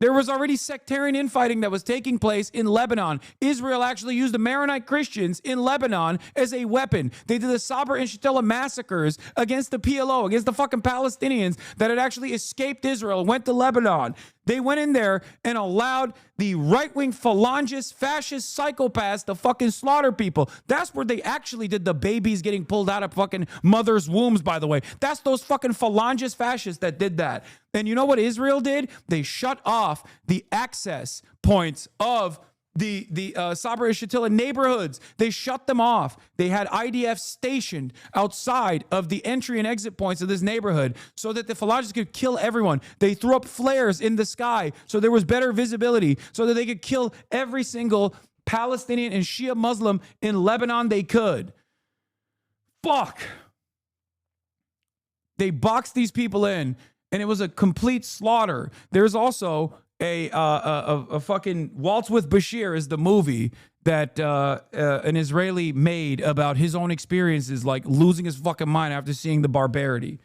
There was already sectarian infighting that was taking place in Lebanon. Israel actually used the Maronite Christians in Lebanon as a weapon. They did the Sabra and Shatila massacres against the PLO, against the fucking Palestinians that had actually escaped Israel and went to Lebanon. They went in there and allowed the right-wing phalangist, fascist psychopaths to fucking slaughter people. That's where they actually did the babies getting pulled out of fucking mothers' wombs, by the way. That's those fucking phalangist fascists that did that. And you know what Israel did? They shut off the access points of the Sabra and Shatila neighborhoods. They shut them off. They had IDF stationed outside of the entry and exit points of this neighborhood so that the phalangists could kill everyone. They threw up flares in the sky so there was better visibility so that they could kill every single Palestinian and Shia Muslim in Lebanon they could. Fuck. They boxed these people in, and it was a complete slaughter. There's also a fucking Waltz with Bashir is the movie that an Israeli made about his own experiences, like losing his fucking mind after seeing the barbarity.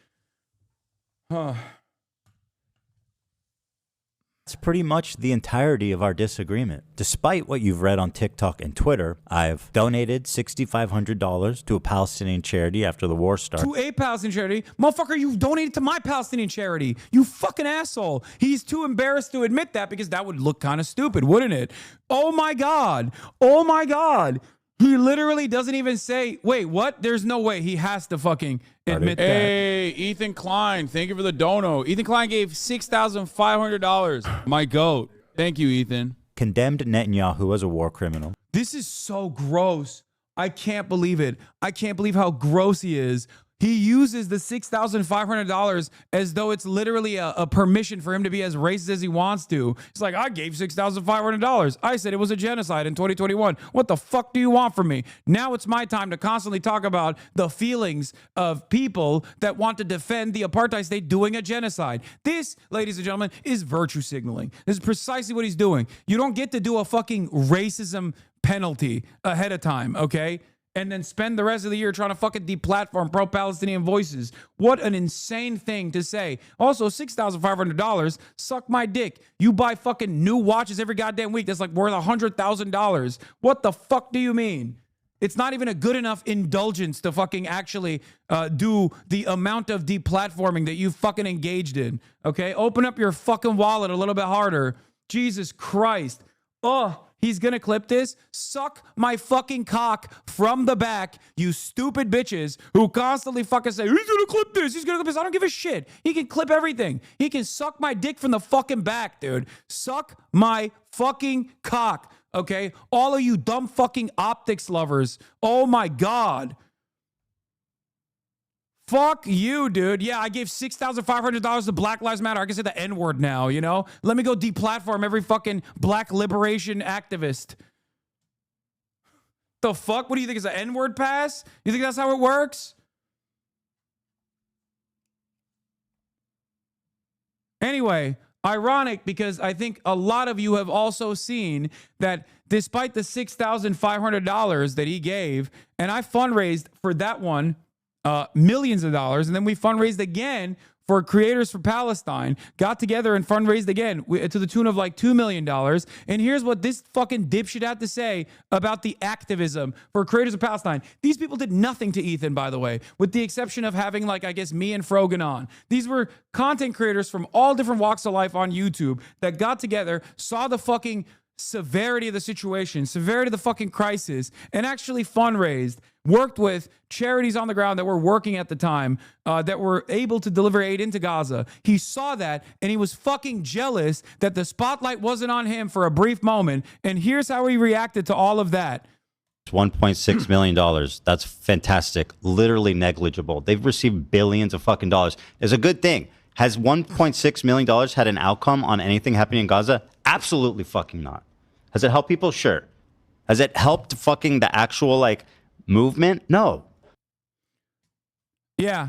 That's pretty much the entirety of our disagreement. Despite what you've read on TikTok and Twitter, I've donated $6,500 to a Palestinian charity after the war started. To a Palestinian charity? Motherfucker, you donated to my Palestinian charity. You fucking asshole. He's too embarrassed to admit that because that would look kind of stupid, wouldn't it? Oh my God. Oh my God. He literally doesn't even say, wait, what? There's no way. He has to fucking admit that. Hey, Ethan Klein, thank you for the dono. Ethan Klein gave $6,500. My goat. Thank you, Ethan. Condemned Netanyahu as a war criminal. This is so gross. I can't believe it. I can't believe how gross he is. He uses the $6,500 as though it's literally a permission for him to be as racist as he wants to. It's like, I gave $6,500. I said it was a genocide in 2021. What the fuck do you want from me? Now it's my time to constantly talk about the feelings of people that want to defend the apartheid state doing a genocide. This, ladies and gentlemen, is virtue signaling. This is precisely what he's doing. You don't get to do a fucking racism penalty ahead of time, okay? And then spend the rest of the year trying to fucking deplatform pro-Palestinian voices. What an insane thing to say. Also, $6,500, suck my dick. You buy fucking new watches every goddamn week. That's like worth $100,000. What the fuck do you mean? It's not even a good enough indulgence to fucking actually do the amount of deplatforming that you fucking engaged in. Okay? Open up your fucking wallet a little bit harder. Jesus Christ. Oh, he's gonna clip this? Suck my fucking cock from the back, you stupid bitches who constantly fucking say, he's gonna clip this, he's gonna clip this. I don't give a shit. He can clip everything. He can suck my dick from the fucking back, dude. Suck my fucking cock, okay? All of you dumb fucking optics lovers. Oh my God. Fuck you, dude. Yeah, I gave $6,500 to Black Lives Matter. I can say the N-word now, you know? Let me go deplatform every fucking black liberation activist. The fuck? What do you think is an N-word pass? You think that's how it works? Anyway, ironic because I think a lot of you have also seen that despite the $6,500 that he gave, and I fundraised for that one, millions of dollars, and then we fundraised again for Creators for Palestine got together and fundraised again to the tune of like $2 million. And here's what this fucking dipshit had to say about the activism for Creators of Palestine. These people did nothing to Ethan, by the way, with the exception of having, like, I guess, me and Frogan on. These were content creators from all different walks of life on YouTube that got together, saw the fucking severity of the situation, severity of the fucking crisis, and actually fundraised, worked with charities on the ground that were working at the time, that were able to deliver aid into Gaza. He saw that and he was fucking jealous that the spotlight wasn't on him for a brief moment. And here's how he reacted to all of that. $1.6 million. That's fantastic. Literally negligible. They've received billions of fucking dollars. It's a good thing. Has $1.6 million had an outcome on anything happening in Gaza? Absolutely fucking not. Has it helped people? Sure. Has it helped fucking the actual, like, movement? No. Yeah.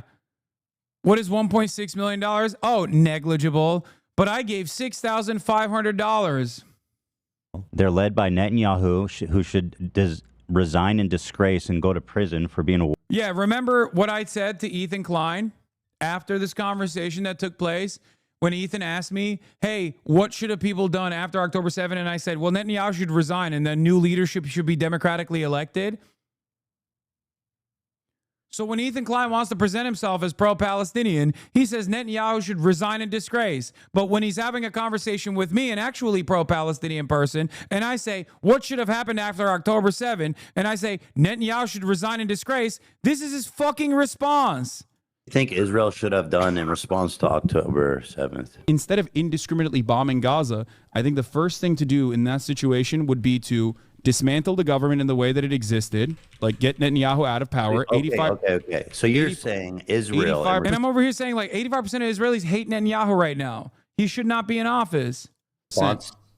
What is $1.6 million? Oh, negligible. But I gave $6,500. They're led by Netanyahu, who should resign in disgrace and go to prison for being a... Yeah, remember what I said to Ethan Klein after this conversation that took place? When Ethan asked me, hey, what should have people done after October 7th? And I said, well, Netanyahu should resign and then new leadership should be democratically elected. So when Ethan Klein wants to present himself as pro-Palestinian, he says Netanyahu should resign in disgrace. But when he's having a conversation with me, an actually pro-Palestinian person, and I say, what should have happened after October 7th? And I say, Netanyahu should resign in disgrace. This is his fucking response. Think Israel should have done in response to October 7th? Instead of indiscriminately bombing Gaza, I think the first thing to do in that situation would be to dismantle the government in the way that it existed, like get Netanyahu out of power. Okay. So you're saying Israel... And I'm over here saying like 85% of Israelis hate Netanyahu right now. He should not be in office.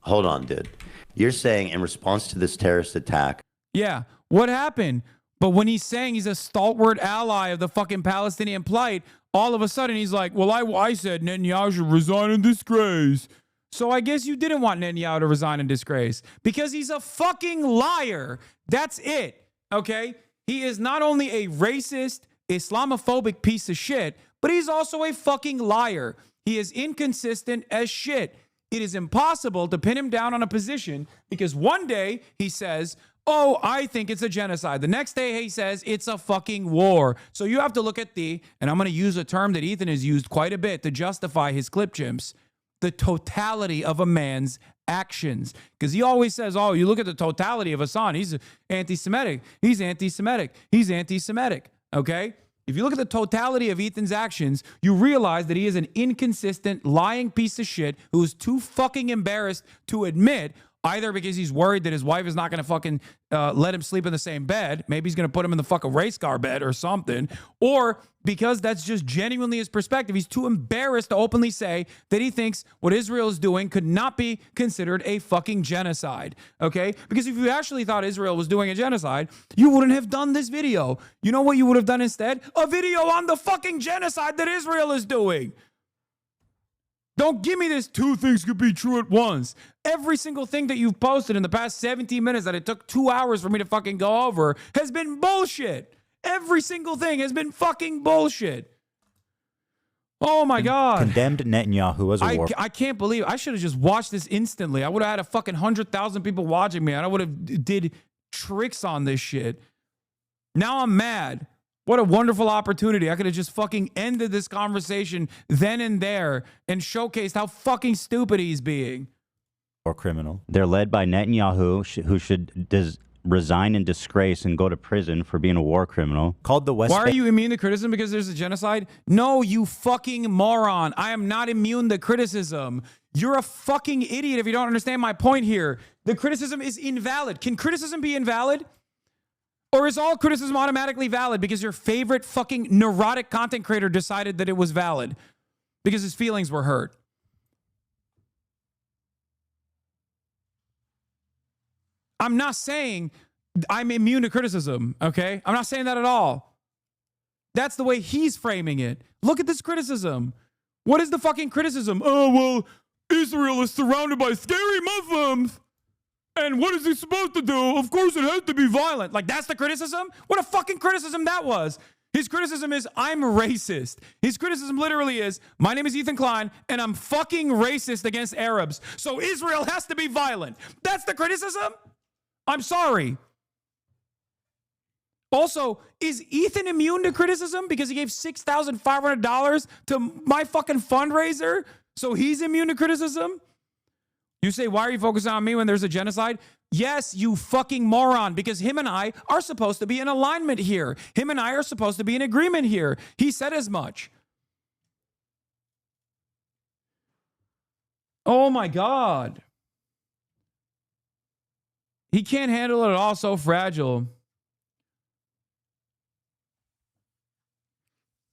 Hold on, dude. You're saying in response to this terrorist attack... Yeah. What happened? But when he's saying he's a stalwart ally of the fucking Palestinian plight, all of a sudden he's like, well, I said Netanyahu should resign in disgrace. So I guess you didn't want Netanyahu to resign in disgrace because he's a fucking liar. That's it. Okay? He is not only a racist, Islamophobic piece of shit, but he's also a fucking liar. He is inconsistent as shit. It is impossible to pin him down on a position because one day he says, oh, I think it's a genocide. The next day he says it's a fucking war. So you have to look at and I'm going to use a term that Ethan has used quite a bit to justify his clip chimps, the totality of a man's actions. Because he always says, oh, you look at the totality of Hasan. He's anti-Semitic. He's anti-Semitic. He's anti-Semitic. Okay? If you look at the totality of Ethan's actions, you realize that he is an inconsistent, lying piece of shit who is too fucking embarrassed to admit, either because he's worried that his wife is not going to fucking let him sleep in the same bed. Maybe he's going to put him in the fucking race car bed or something. Or because that's just genuinely his perspective. He's too embarrassed to openly say that he thinks what Israel is doing could not be considered a fucking genocide. Okay? Because if you actually thought Israel was doing a genocide, you wouldn't have done this video. You know what you would have done instead? A video on the fucking genocide that Israel is doing. Don't give me this two things could be true at once. Every single thing that you've posted in the past 17 minutes that it took 2 hours for me to fucking go over has been bullshit. Every single thing has been fucking bullshit. Oh my God. Condemned Netanyahu as a war. I can't believe I should have just watched this instantly. I would have had a fucking 100,000 people watching me and I would have did tricks on this shit. Now I'm mad. What a wonderful opportunity. I could have just fucking ended this conversation then and there and showcased how fucking stupid he's being. Or criminal. They're led by Netanyahu, who should resign in disgrace and go to prison for being a war criminal. Called the West. Why are you immune to criticism because there's a genocide? No, you fucking moron. I am not immune to criticism. You're a fucking idiot if you don't understand my point here. The criticism is invalid. Can criticism be invalid? Or is all criticism automatically valid because your favorite fucking neurotic content creator decided that it was valid because his feelings were hurt? I'm not saying I'm immune to criticism, okay? I'm not saying that at all. That's the way he's framing it. Look at this criticism. What is the fucking criticism? Oh, well, Israel is surrounded by scary Muslims. And what is he supposed to do? Of course, it has to be violent. Like, that's the criticism? What a fucking criticism that was. His criticism is, I'm racist. His criticism literally is, my name is Ethan Klein, and I'm fucking racist against Arabs. So Israel has to be violent. That's the criticism? I'm sorry. Also, is Ethan immune to criticism because he gave $6,500 to my fucking fundraiser? So he's immune to criticism? You say, why are you focusing on me when there's a genocide? Yes, you fucking moron, because him and I are supposed to be in alignment here. Him and I are supposed to be in agreement here. He said as much. Oh my God. He can't handle it at all, so fragile.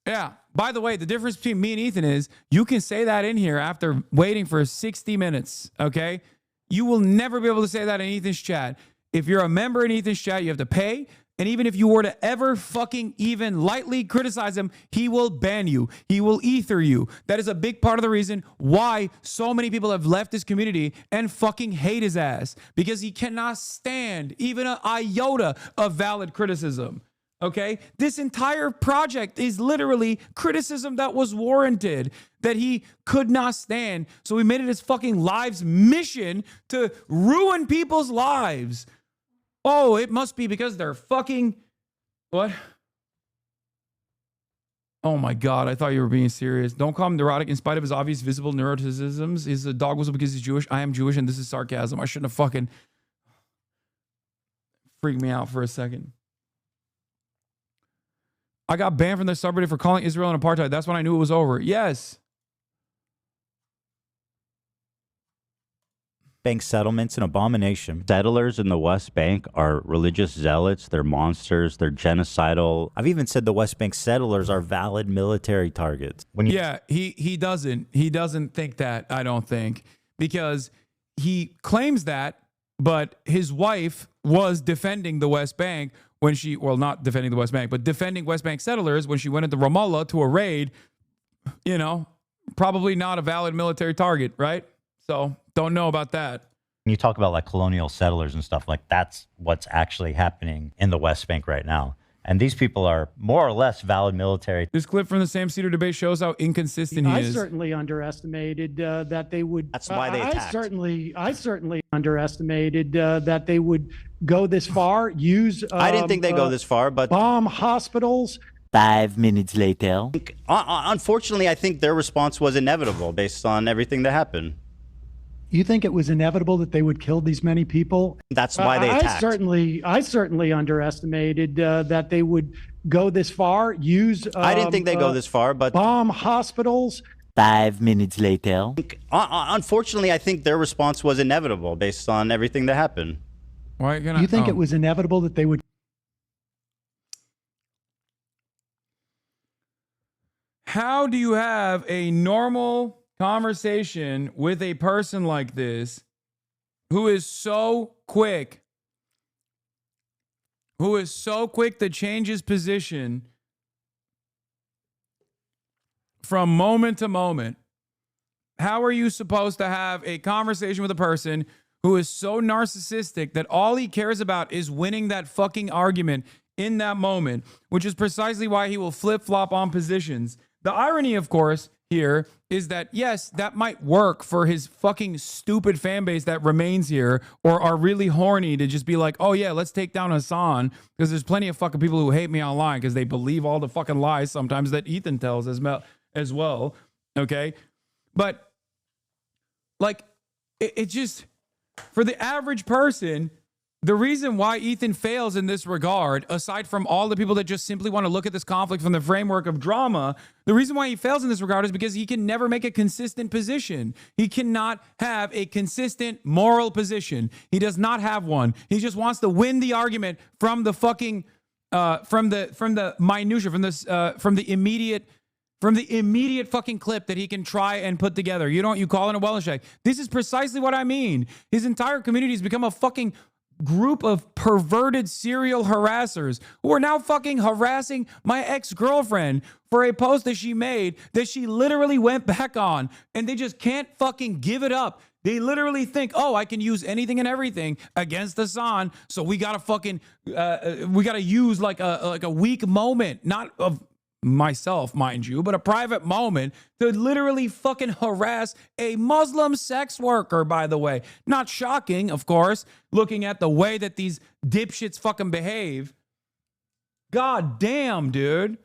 Yeah. By the way, the difference between me and Ethan is you can say that in here after waiting for 60 minutes, okay? You will never be able to say that in Ethan's chat. If you're a member in Ethan's chat, you have to pay. And even if you were to ever fucking even lightly criticize him, he will ban you. He will ether you. That is a big part of the reason why so many people have left his community and fucking hate his ass. Because he cannot stand even an iota of valid criticism. Okay, this entire project is literally criticism that was warranted, that he could not stand. So he made it his fucking life's mission to ruin people's lives. Oh, it must be because they're fucking what? Oh my God, I thought you were being serious. Don't call him neurotic in spite of his obvious visible neuroticisms. He's a dog whistle because he's Jewish. I am Jewish and this is sarcasm. I shouldn't have fucking freaked me out for a second. I got banned from the subreddit for calling Israel an apartheid. That's when I knew it was over. Yes. Bank settlements an abomination. Settlers in the West Bank are religious zealots. They're monsters. They're genocidal. I've even said the West Bank settlers are valid military targets. He doesn't think that, I don't think, because he claims that, but his wife was defending the West Bank when she, well, not defending the West Bank, but defending West Bank settlers when she went into Ramallah to a raid, you know, probably not a valid military target, right? So don't know about that. When you talk about like colonial settlers and stuff, like that's what's actually happening in the West Bank right now. And these people are more or less valid military. This clip from the Sam Cedar debate shows how inconsistent he is. I certainly underestimated that they would. That's why they attacked. I certainly underestimated that they would go this far. Use. I didn't think they'd go this far, but bomb hospitals. 5 minutes later. Unfortunately, I think their response was inevitable based on everything that happened. You think it was inevitable that they would kill these many people? That's why they attacked. I certainly underestimated that they would go this far. Use. I didn't think they'd go this far, but bomb hospitals. 5 minutes later. Unfortunately, I think their response was inevitable based on everything that happened. Why you think it was inevitable that they would? How do you have a normal conversation with a person like this who is so quick to change his position from moment to moment? How are you supposed to have a conversation with a person who is so narcissistic that all he cares about is winning that fucking argument in that moment, which is precisely why he will flip-flop on positions? The irony, of course, here is that, yes, that might work for his fucking stupid fan base that remains here or are really horny to just be like, oh yeah, let's take down Hasan, because there's plenty of fucking people who hate me online because they believe all the fucking lies sometimes that Ethan tells as well. Okay. But like, it just, for the average person, the reason why Ethan fails in this regard, aside from all the people that just simply want to look at this conflict from the framework of drama, the reason why he fails in this regard is because he can never make a consistent position. He cannot have a consistent moral position. He does not have one. He just wants to win the argument from the fucking, from the minutia, from the immediate fucking clip that he can try and put together. You call it a Wellishek. This is precisely what I mean. His entire community has become a fucking group of perverted serial harassers who are now fucking harassing my ex-girlfriend for a post that she made that she literally went back on, and they just can't fucking give it up. They literally think, oh, I can use anything and everything against Hasan, so we gotta fucking we gotta use like a weak moment, not of myself, mind you, but a private moment to literally fucking harass a Muslim sex worker, by the way. Not shocking, of course, looking at the way that these dipshits fucking behave. God damn, dude.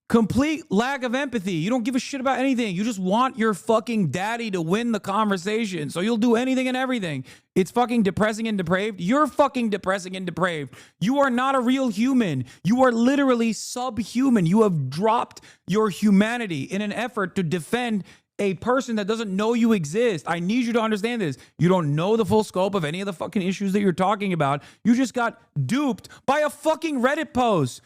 Complete lack of empathy. You don't give a shit about anything. You just want your fucking daddy to win the conversation. So you'll do anything and everything. It's fucking depressing and depraved. You're fucking depressing and depraved. You are not a real human. You are literally subhuman. You have dropped your humanity in an effort to defend a person that doesn't know you exist. I need you to understand this. You don't know the full scope of any of the fucking issues that you're talking about. You just got duped by a fucking Reddit post.